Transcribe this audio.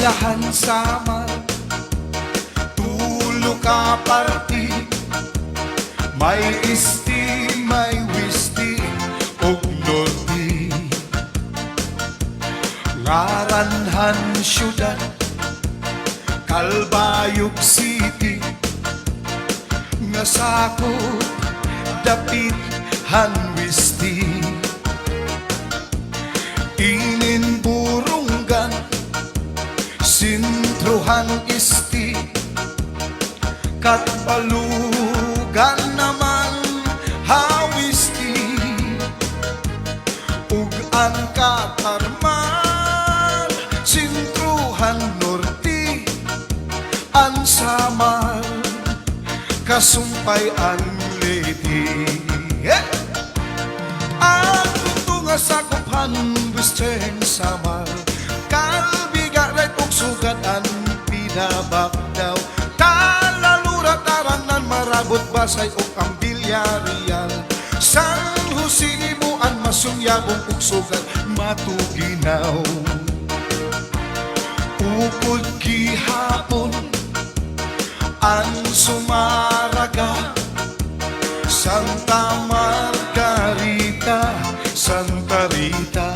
Lahan sama tulo ka parti, may isti, may wisti ug norti. Ngaranhan syudad Calbayog City, nga sakop dapit hanwisti. Inin burunggan sintruhan isti, katpalugan naman hawisti. Ug ang katarman sintruhan norti, ang samar kasumpay ang lady. Ang tunga sa kuphan Western Samar, kalbigaray ug sugat ang pinabakdaw. Talalura tarangan marabot basay ug ang Bilyarial. San Jose mo ang masunyabong ug sugat matuginaw. Upod gihapon ang Sumaraga, Santa Margarita, Santa Rita.